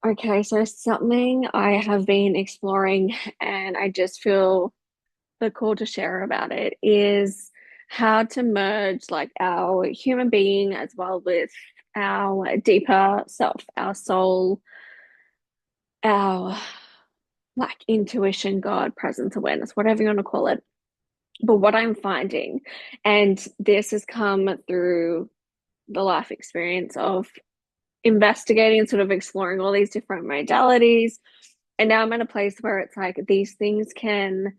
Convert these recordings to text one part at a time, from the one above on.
Okay, so something I have been exploring and I just feel the call to share about it is how to merge like our human being as well with our deeper self, our soul, our like intuition, God, presence, awareness, whatever you want to call it. But what I'm finding, and this has come through the life experience of investigating and sort of exploring all these different modalities. And now I'm in a place where it's like these things can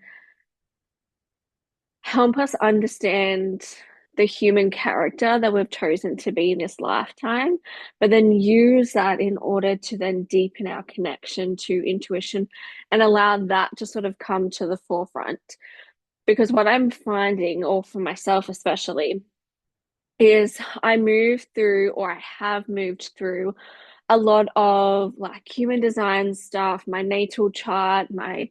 help us understand the human character that we've chosen to be in this lifetime, but then use that in order to then deepen our connection to intuition and allow that to sort of come to the forefront. Because what I'm finding, or for myself especially, is I move through, or I have moved through a lot of like human design stuff, my natal chart, my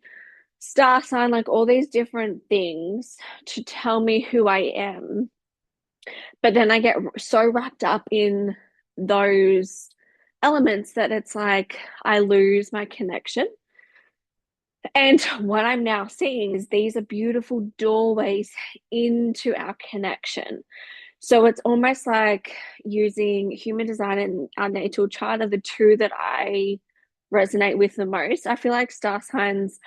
star sign, like all these different things to tell me who I am. But then I get so wrapped up in those elements that it's like I lose my connection. And what I'm now seeing is these are beautiful doorways into our connection. So it's almost like using human design and our natal chart are the two that I resonate with the most. I feel like star signs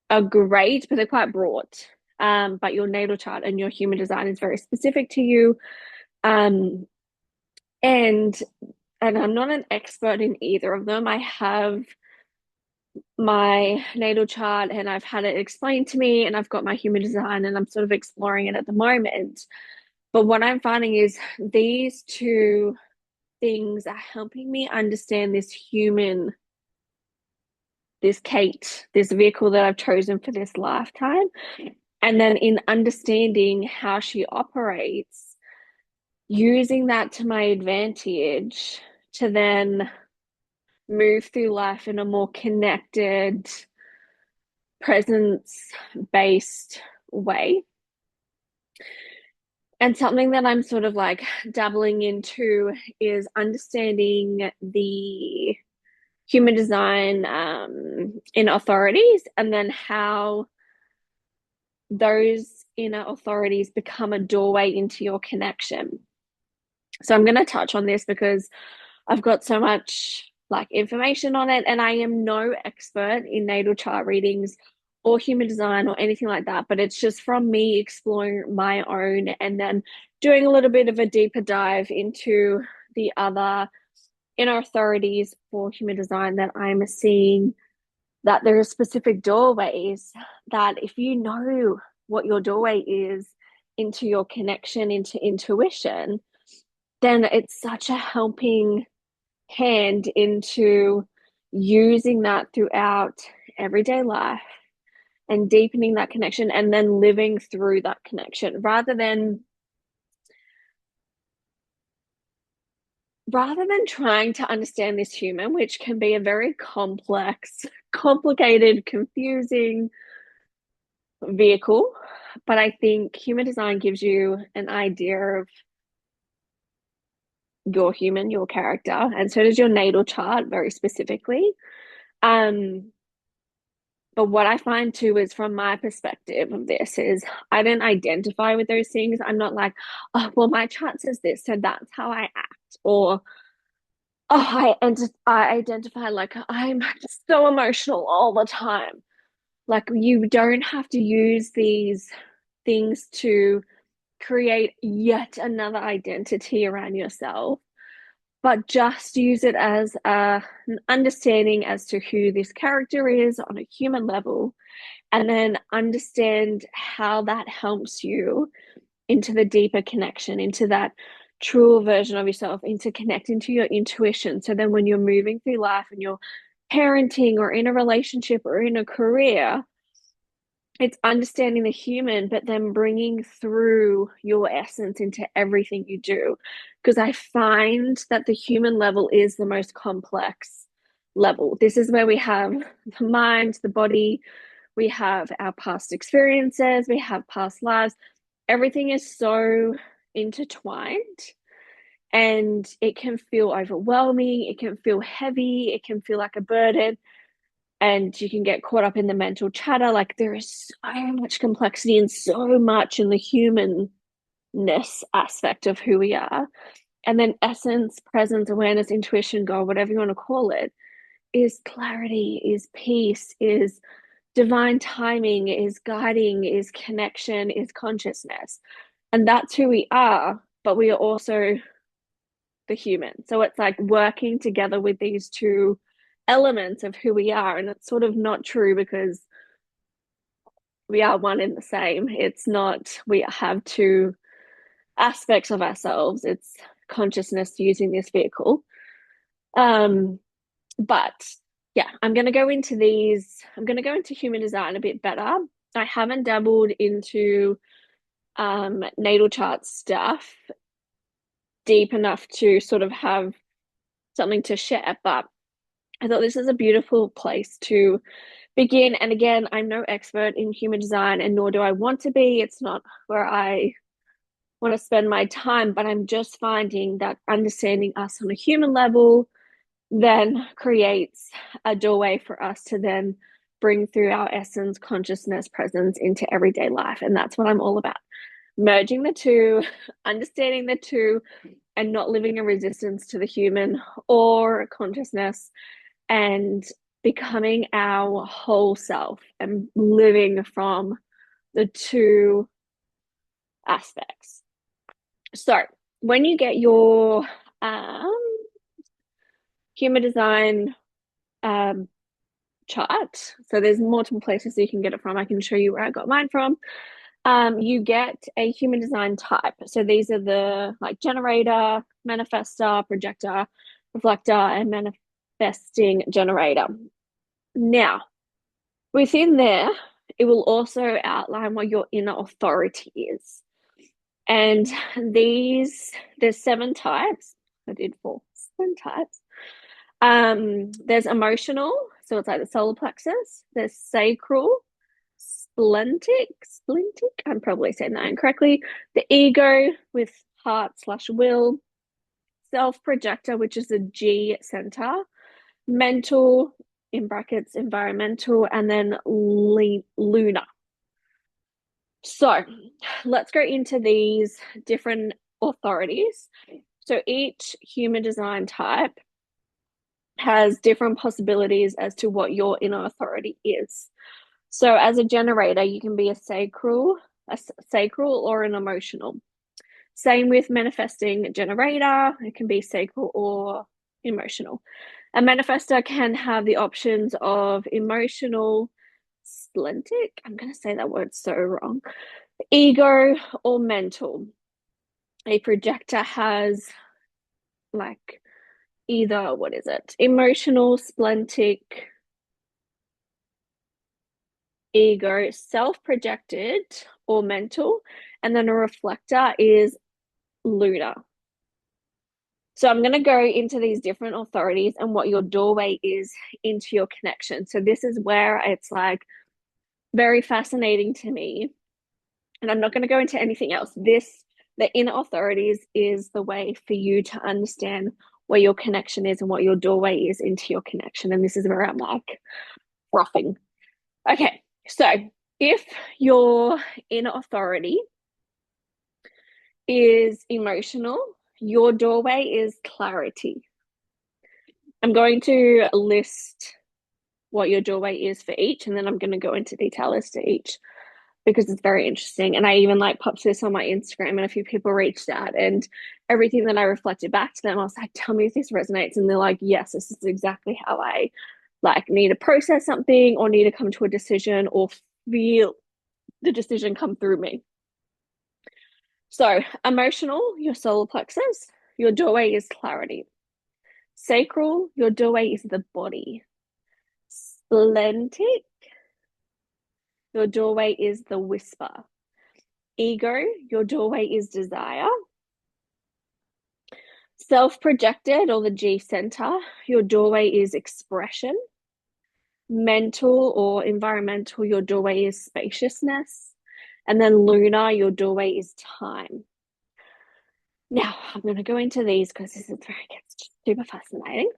are great, but they're quite broad. But your natal chart and your human design is very specific to you. Um, and and I'm not an expert in either of them. I have my natal chart and I've had it explained to me, and I've got my human design and I'm sort of exploring it at the moment. But what I'm finding is these two things are helping me understand this human, this Kate, this vehicle that I've chosen for this lifetime. And then in understanding how she operates, using that to my advantage to then move through life in a more connected, presence based way. And something that I'm sort of like dabbling into is understanding the human design in authorities, and then how those inner authorities become a doorway into your connection. So I'm going to touch on this because I've got so much like information on it, and I am no expert in natal chart readings or human design or anything like that, but it's just from me exploring my own and then doing a little bit of a deeper dive into the other inner authorities for human design that I'm seeing that there are specific doorways that if you know what your doorway is into your connection, into intuition, then it's such a helping hand into using that throughout everyday life and deepening that connection and then living through that connection rather than trying to understand this human, which can be a very complex, complicated, confusing vehicle. But I think human design gives you an idea of your human, your character, and so does your natal chart very specifically. Um, but what I find too is from my perspective of this is I don't identify with those things. I'm not like, oh, well, my chart says this, so that's how I act. Or, oh, I identify like I'm just so emotional all the time. Like you don't have to use these things to create yet another identity around yourself, but just use it as an understanding as to who this character is on a human level, and then understand how that helps you into the deeper connection, into that true version of yourself, into connecting to your intuition. So then when you're moving through life and you're parenting or in a relationship or in a career, it's understanding the human, but then bringing through your essence into everything you do. Because I find that the human level is the most complex level. This is where we have the mind, the body, we have our past experiences, we have past lives. Everything is so intertwined. And it can feel overwhelming, it can feel heavy, it can feel like a burden, and you can get caught up in the mental chatter. Like there is so much complexity and so much in the humanness aspect of who we are. And then essence, presence, awareness, intuition, God, whatever you want to call it, is clarity, is peace, is divine timing, is guiding, is connection, is consciousness. And that's who we are, but we are also the human. So it's like working together with these two elements of who we are. And it's sort of not true because we are one and the same. It's not, we have two aspects of ourselves. It's consciousness using this vehicle. But yeah, I'm going to go into I'm going to go into human design a bit better. I haven't dabbled into natal chart stuff deep enough to sort of have something to share, but I thought this is a beautiful place to begin. And again, I'm no expert in human design, and nor do I want to be. It's not where I want to spend my time, but I'm just finding that understanding us on a human level then creates a doorway for us to then bring through our essence, consciousness, presence into everyday life. And that's what I'm all about. Merging the two, understanding the two, and not living in resistance to the human or consciousness, and becoming our whole self and living from the two aspects. So, when you get your human design chart, so there's multiple places you can get it from. I can show you where I got mine from. You get a human design type. So these are the like generator, manifestor, projector, reflector, and manifesting generator. Now, within there, it will also outline what your inner authority is. And there's 7 types. I did 7 types. There's emotional, so it's like the solar plexus. There's sacral, splintic. I'm probably saying that incorrectly. The ego with heart/will, self-projector, which is the G center, mental in brackets, environmental, and then lunar. So let's go into these different authorities. So each human design type has different possibilities as to what your inner authority is. So as a generator, you can be a sacral or an emotional. Same with manifesting generator, it can be sacral or emotional. A manifestor can have the options of emotional, splintic, I'm going to say that word so wrong, ego, or mental. A projector has like either, what is it? Emotional, splintic, ego, self-projected, or mental. And then a reflector is lunar. So I'm going to go into these different authorities and what your doorway is into your connection. So this is where it's like very fascinating to me. And I'm not going to go into anything else. The inner authorities is the way for you to understand where your connection is and what your doorway is into your connection. And this is where I'm like frothing. Okay, so if your inner authority is emotional, your doorway is clarity. I'm going to list what your doorway is for each, and then I'm going to go into detail as to each because it's very interesting. And I even like popped this on my Instagram, and a few people reached out, and everything that I reflected back to them, I was like, tell me if this resonates. And they're like, yes, this is exactly how I like need to process something or need to come to a decision or feel the decision come through me. So emotional, your solar plexus, your doorway is clarity. Sacral, your doorway is the body. Splentic, your doorway is the whisper. Ego, your doorway is desire. Self-projected or the G center, your doorway is expression. Mental or environmental, your doorway is spaciousness. And then lunar, your doorway is time. Now, I'm going to go into these because this is where it gets super fascinating.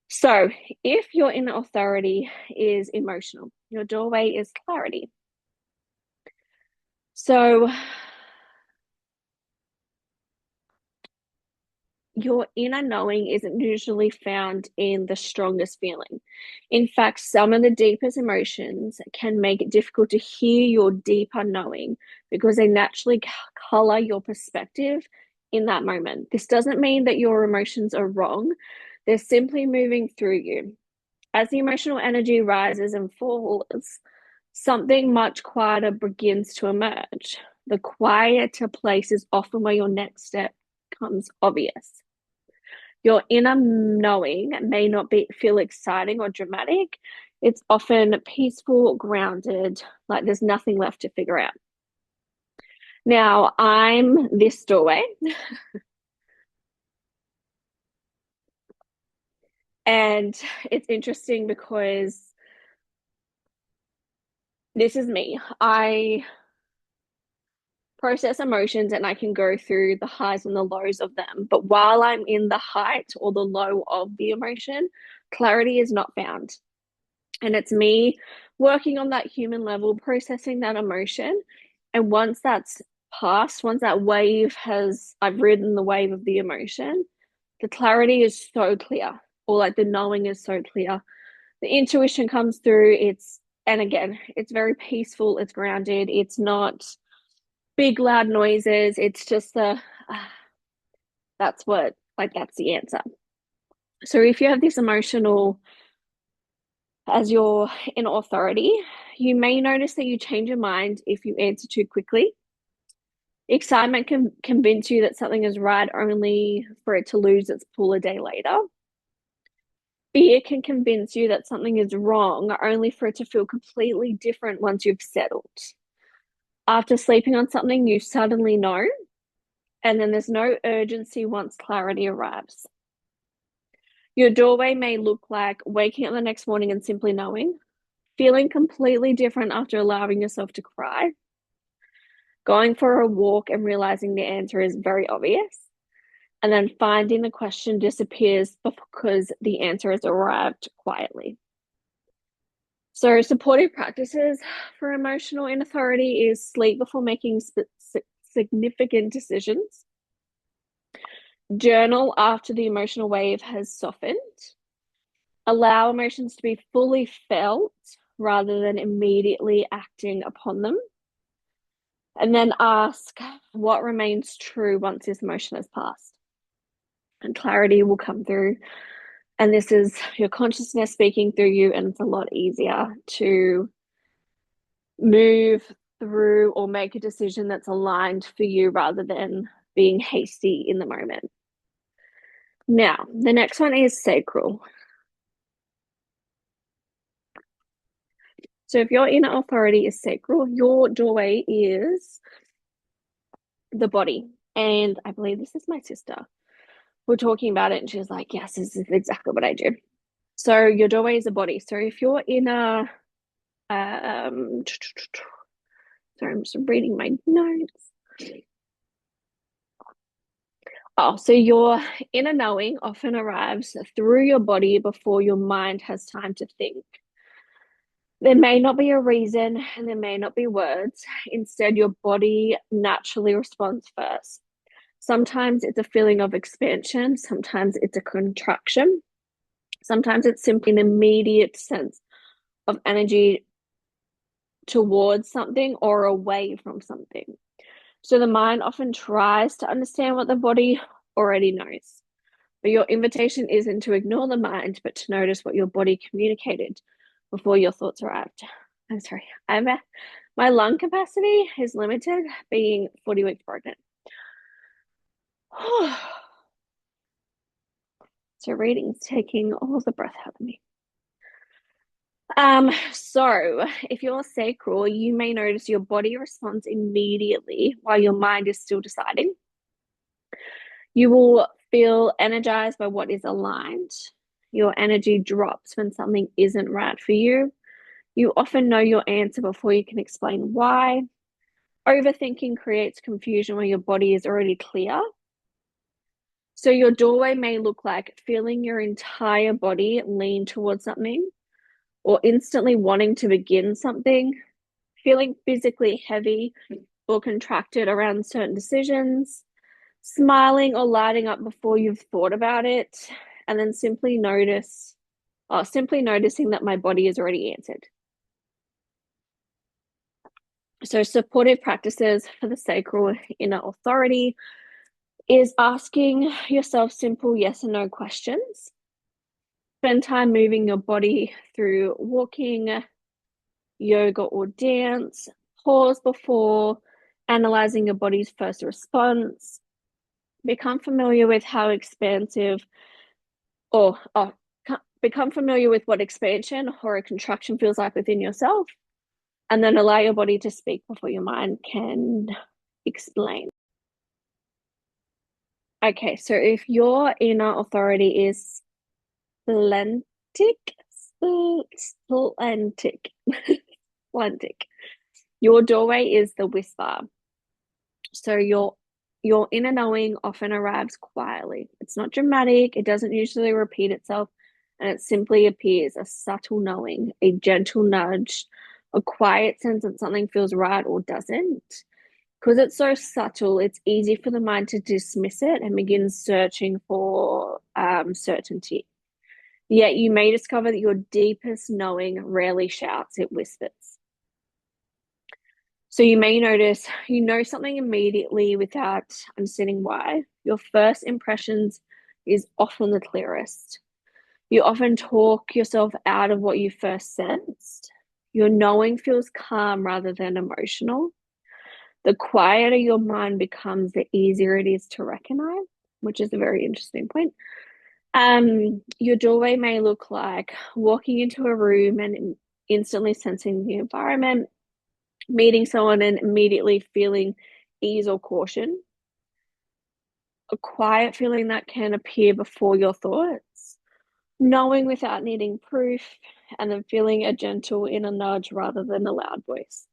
So, if your inner authority is emotional, your doorway is clarity. So, your inner knowing isn't usually found in the strongest feeling. In fact, some of the deepest emotions can make it difficult to hear your deeper knowing because they naturally color your perspective in that moment. This doesn't mean that your emotions are wrong, they're simply moving through you. As the emotional energy rises and falls, something much quieter begins to emerge. The quieter place is often where your next step becomes obvious. Your inner knowing may not feel exciting or dramatic. It's often peaceful, grounded, like there's nothing left to figure out. Now, I'm this doorway, and it's interesting because this is me. I process emotions and I can go through the highs and the lows of them. But while I'm in the height or the low of the emotion, clarity is not found. And it's me working on that human level, processing that emotion. And once that's passed, once that wave has, I've ridden the wave of the emotion, the clarity is so clear, or like the knowing is so clear. The intuition comes through. And again, it's very peaceful, it's grounded, it's not big, loud noises. It's just that's what, like, that's the answer. So if you have this emotional as your in authority, you may notice that you change your mind if you answer too quickly. Excitement can convince you that something is right only for it to lose its pull a day later. Fear can convince you that something is wrong only for it to feel completely different once you've settled. After sleeping on something, you suddenly know, and then there's no urgency once clarity arrives. Your doorway may look like waking up the next morning and simply knowing, feeling completely different after allowing yourself to cry, going for a walk and realizing the answer is very obvious, and then finding the question disappears because the answer has arrived quietly. So, supportive practices for emotional inauthority is sleep before making significant decisions, journal after the emotional wave has softened, allow emotions to be fully felt rather than immediately acting upon them. And then ask what remains true once this emotion has passed. And clarity will come through. And this is your consciousness speaking through you, and it's a lot easier to move through or make a decision that's aligned for you rather than being hasty in the moment. Now, the next one is sacral. So if your inner authority is sacral, your doorway is the body. And I believe this is my sister. We're talking about it, and she was like, yes, this is exactly what I do. So your doorway is a body. So if your inner, sorry, I'm just reading my notes. Oh, so your inner knowing often arrives through your body before your mind has time to think. There may not be a reason and there may not be words. Instead, your body naturally responds first. Sometimes it's a feeling of expansion, sometimes it's a contraction, sometimes it's simply an immediate sense of energy towards something or away from something. So the mind often tries to understand what the body already knows. But your invitation isn't to ignore the mind, but to notice what your body communicated before your thoughts arrived. I'm sorry. My lung capacity is limited, being 40 weeks pregnant. So reading's taking all the breath out of me. So if you're sacral, you may notice your body responds immediately while your mind is still deciding. You will feel energized by what is aligned. Your energy drops when something isn't right for you. You often know your answer before you can explain why. Overthinking creates confusion when your body is already clear. So your doorway may look like feeling your entire body lean towards something, or instantly wanting to begin something, feeling physically heavy or contracted around certain decisions, smiling or lighting up before you've thought about it, and then simply noticing that my body is already answered. So supportive practices for the sacral inner authority is asking yourself simple yes and no questions. Spend time moving your body through walking, yoga, or dance. Pause before analyzing your body's first response. Become familiar with how expansive or become familiar with what expansion or a contraction feels like within yourself, and then allow your body to speak before your mind can explain. Okay, so if your inner authority is splentic, splentic, splentic, your doorway is the whisper. So your inner knowing often arrives quietly. It's not dramatic, it doesn't usually repeat itself, and it simply appears a subtle knowing, a gentle nudge, a quiet sense that something feels right or doesn't. Because it's so subtle, it's easy for the mind to dismiss it and begin searching for certainty. Yet you may discover that your deepest knowing rarely shouts, it whispers. So you may notice you know something immediately without understanding why. Your first impressions is often the clearest. You often talk yourself out of what you first sensed. Your knowing feels calm rather than emotional. The quieter your mind becomes, the easier it is to recognize, which is a very interesting point. Your doorway may look like walking into a room and instantly sensing the environment, meeting someone and immediately feeling ease or caution, a quiet feeling that can appear before your thoughts, knowing without needing proof, and then feeling a gentle inner nudge rather than a loud voice.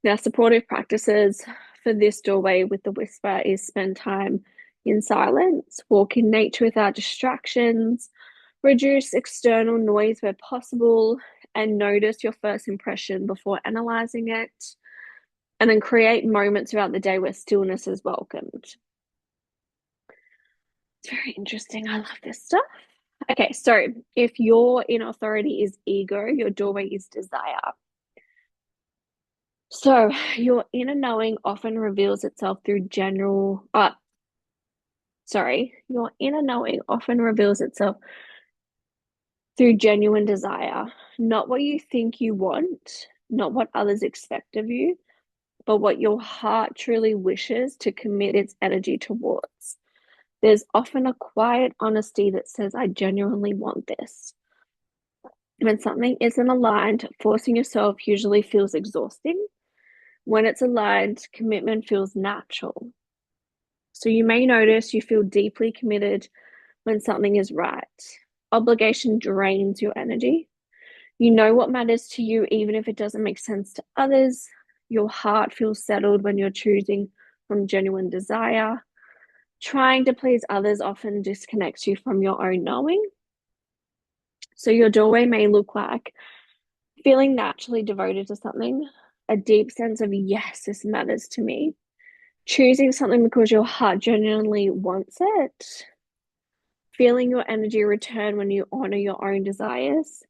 Now, supportive practices for this doorway with the whisper is spend time in silence, walk in nature without distractions, reduce external noise where possible, and notice your first impression before analyzing it. And then create moments throughout the day where stillness is welcomed. It's very interesting. I love this stuff. Okay, so if your inner authority is ego, your doorway is desire. So your inner knowing often reveals itself through your inner knowing often reveals itself through genuine desire, not what you think you want, not what others expect of you, but what your heart truly wishes to commit its energy towards. There's often a quiet honesty that says, I genuinely want this. When something isn't aligned, forcing yourself usually feels exhausting. When it's aligned, commitment feels natural. So you may notice you feel deeply committed when something is right. Obligation drains your energy. You know what matters to you, even if it doesn't make sense to others. Your heart feels settled when you're choosing from genuine desire. Trying to please others often disconnects you from your own knowing. So your doorway may look like feeling naturally devoted to something, a deep sense of, yes, this matters to me. Choosing something because your heart genuinely wants it. Feeling your energy return when you honor your own desires.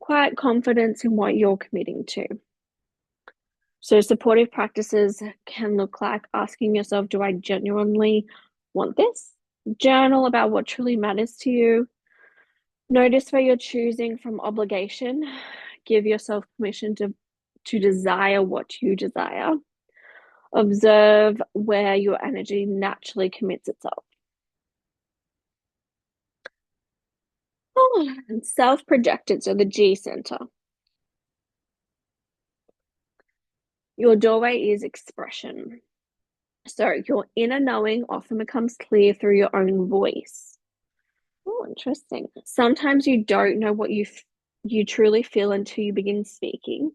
Quiet confidence in what you're committing to. So supportive practices can look like asking yourself, do I genuinely want this? Journal about what truly matters to you. Notice where you're choosing from obligation. Give yourself permission to desire what you desire. Observe where your energy naturally commits itself. Oh, and self-projected, so the G center. Your doorway is expression. So your inner knowing often becomes clear through your own voice. Oh, interesting. Sometimes you don't know what you truly feel until you begin speaking.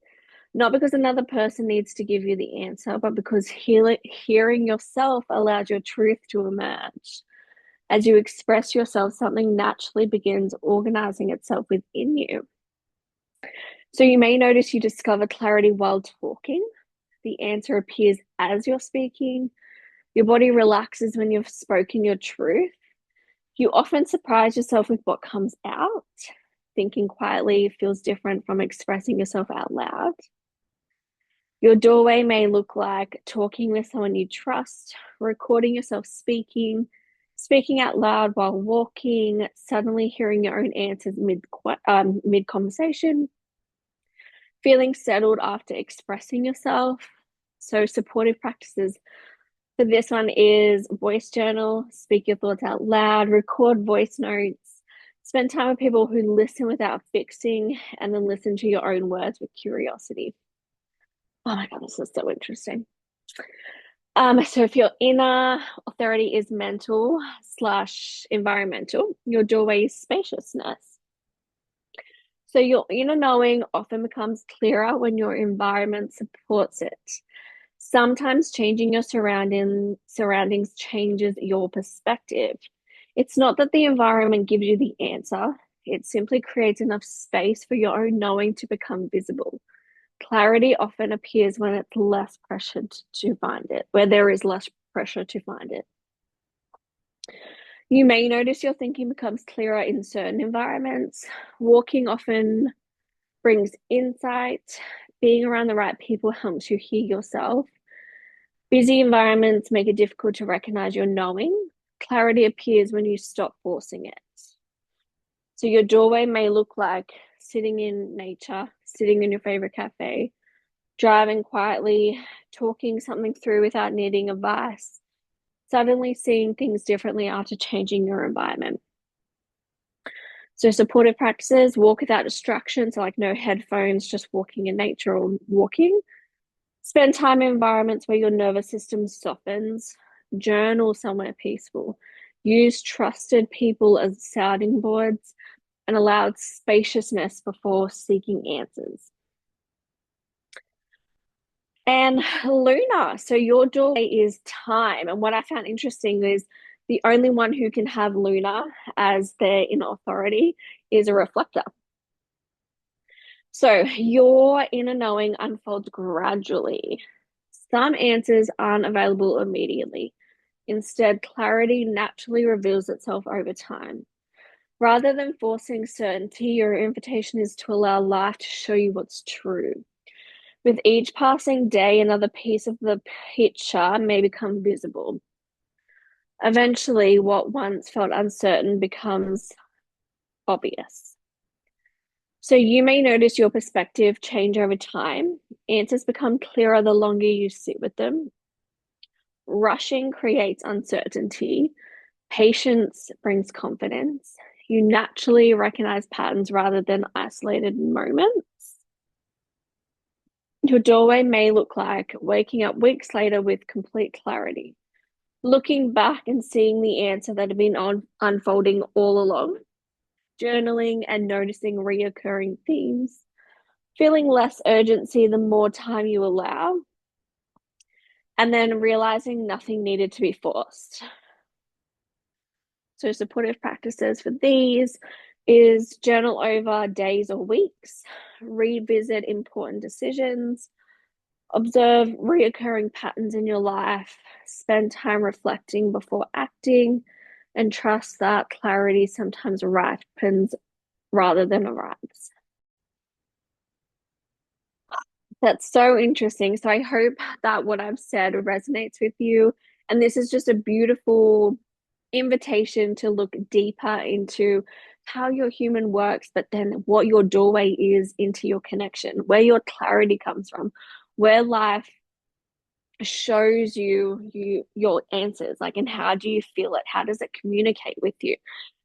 Not because another person needs to give you the answer, but because hearing yourself allows your truth to emerge. As you express yourself, something naturally begins organizing itself within you. So you may notice you discover clarity while talking. The answer appears as you're speaking. Your body relaxes when you've spoken your truth. You often surprise yourself with what comes out. Thinking quietly feels different from expressing yourself out loud. Your doorway may look like talking with someone you trust, recording yourself speaking, speaking out loud while walking, suddenly hearing your own answers mid conversation, feeling settled after expressing yourself. So, supportive practices for this one is voice journal, speak your thoughts out loud, record voice notes, spend time with people who listen without fixing, and then listen to your own words with curiosity. Oh my God, this is so interesting. So if your inner authority is mental slash environmental, your doorway is spaciousness. So your inner knowing often becomes clearer when your environment supports it. Sometimes changing your surroundings changes your perspective. It's not that the environment gives you the answer, it simply creates enough space for your own knowing to become visible. Clarity often appears when it's less pressured to find it, where there is less pressure to find it. You may notice your thinking becomes clearer in certain environments. Walking often brings insight. Being around the right people helps you hear yourself. Busy environments make it difficult to recognize your knowing. Clarity appears when you stop forcing it. So your doorway may look like sitting in nature, sitting in your favorite cafe, driving quietly, talking something through without needing advice, suddenly seeing things differently after changing your environment. So supportive practices, walk without distractions, so like no headphones, just walking in nature or walking. Spend time in environments where your nervous system softens. Journal somewhere peaceful. Use trusted people as sounding boards and allow spaciousness before seeking answers. And Luna, so your doorway is time. And what I found interesting is the only one who can have Luna as their inner authority is a reflector. So your inner knowing unfolds gradually. Some answers aren't available immediately. Instead, clarity naturally reveals itself over time. Rather than forcing certainty, your invitation is to allow life to show you what's true. With each passing day, another piece of the picture may become visible. Eventually, what once felt uncertain becomes obvious. So you may notice your perspective change over time. Answers become clearer the longer you sit with them. Rushing creates uncertainty. Patience brings confidence. You naturally recognize patterns rather than isolated moments. Your doorway may look like waking up weeks later with complete clarity, looking back and seeing the answer that had been unfolding all along, journaling and noticing reoccurring themes, feeling less urgency the more time you allow, and then realizing nothing needed to be forced. So, supportive practices for these is journal over days or weeks, revisit important decisions, observe reoccurring patterns in your life, spend time reflecting before acting, and trust that clarity sometimes ripens rather than arrives. That's so interesting. So I hope that what I've said resonates with you. And this is just a beautiful invitation to look deeper into how your human works, but then what your doorway is into your connection, where your clarity comes from, where life shows you your answers, like, and how do you feel it? How does it communicate with you?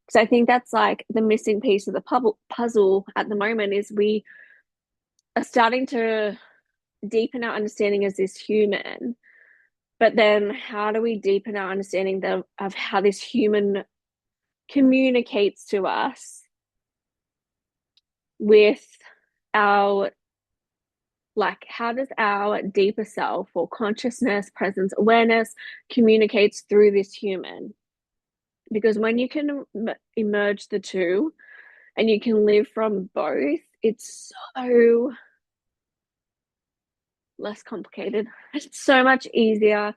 Because I think that's like the missing piece of the puzzle at the moment is we are starting to deepen our understanding as this human, but then how do we deepen our understanding of how this human communicates to us with our Like, how does our deeper self or consciousness, presence, awareness communicates through this human? Because when you can emerge the two and you can live from both, it's so less complicated. It's so much easier.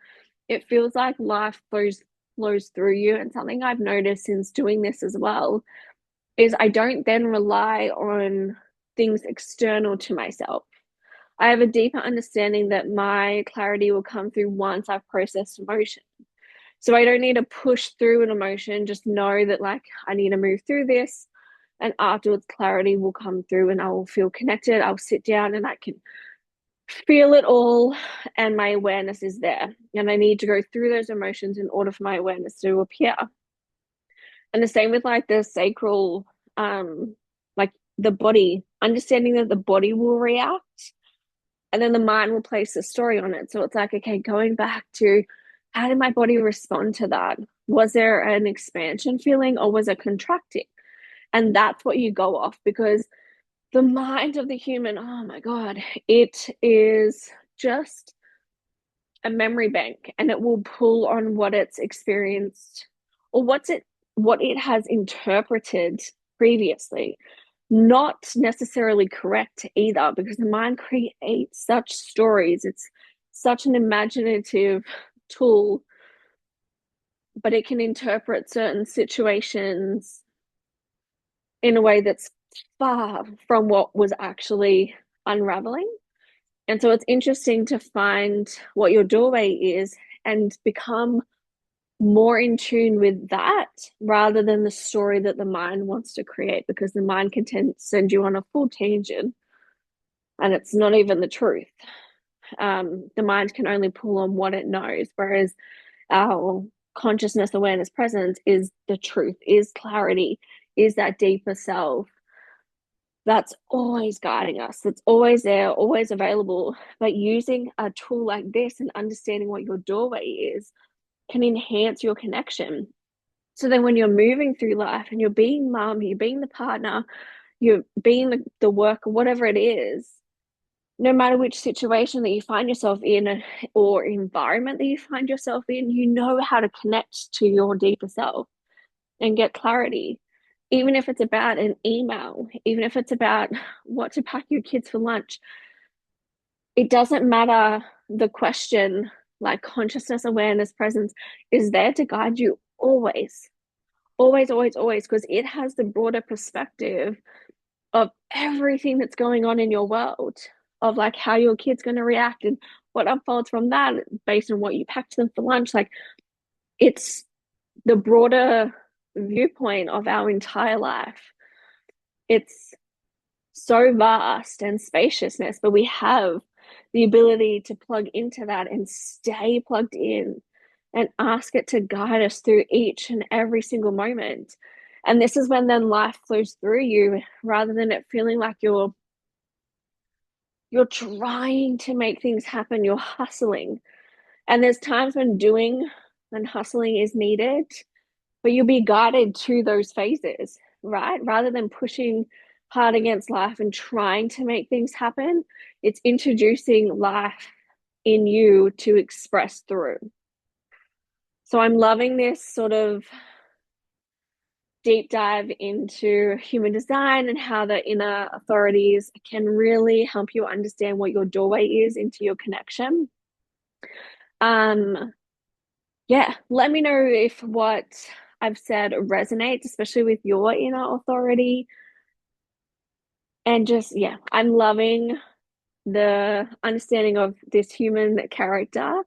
It feels like life flows through you. And something I've noticed since doing this as well is I don't then rely on things external to myself. I have a deeper understanding that my clarity will come through once I've processed emotion. So I don't need to push through an emotion, just know that like I need to move through this. And afterwards, clarity will come through and I will feel connected. I'll sit down and I can feel it all, and my awareness is there. And I need to go through those emotions in order for my awareness to appear. And the same with like the sacral, like the body, understanding that the body will react and then the mind will place a story on it. So it's like, okay, going back to how did my body respond to that? Was there an expansion feeling or was it contracting? And that's what you go off, because the mind of the human, oh my God, it is just a memory bank, and it will pull on what it's experienced or what it has interpreted previously. Not necessarily correct either, because the mind creates such stories. It's such an imaginative tool, but it can interpret certain situations in a way that's far from what was actually unraveling. And so it's interesting to find what your doorway is and become more in tune with that rather than the story that the mind wants to create, because the mind can send you on a full tangent and it's not even the truth. The mind can only pull on what it knows, whereas our consciousness, awareness, presence is the truth, is clarity, is that deeper self that's always guiding us, that's always there, always available. But using a tool like this and understanding what your doorway is can enhance your connection. So then when you're moving through life and you're being mom, you're being the partner, you're being the worker, whatever it is, no matter which situation that you find yourself in or environment that you find yourself in, you know how to connect to your deeper self and get clarity. Even if it's about an email, even if it's about what to pack your kids for lunch, it doesn't matter the question, like consciousness, awareness, presence is there to guide you always, always, always, always, because it has the broader perspective of everything that's going on in your world, of like how your kid's going to react and what unfolds from that based on what you packed them for lunch. Like it's the broader viewpoint of our entire life. It's so vast and spaciousness, but we have the ability to plug into that and stay plugged in and ask it to guide us through each and every single moment. And this is when then life flows through you rather than it feeling like you're trying to make things happen, you're hustling. And there's times when doing and hustling is needed, but you'll be guided to those phases, right? Rather than pushing hard against life and trying to make things happen, it's introducing life in you to express through. So I'm loving this sort of deep dive into human design and how the inner authorities can really help you understand what your doorway is into your connection. Yeah, let me know if what I've said resonates, especially with your inner authority. And just, yeah, I'm loving the understanding of this human character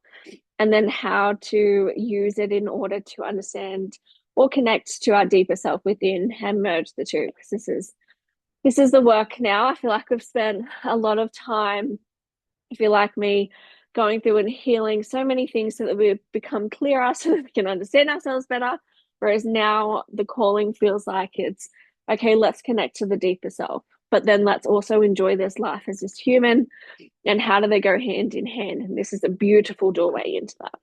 and then how to use it in order to understand or connect to our deeper self within and merge the two. Because this is the work now. I feel like we've spent a lot of time, if you like me, going through and healing so many things so that we become clearer, so that we can understand ourselves better. Whereas now the calling feels like it's okay, let's connect to the deeper self, but then let's also enjoy this life as this human. And how do they go hand in hand? And this is a beautiful doorway into that.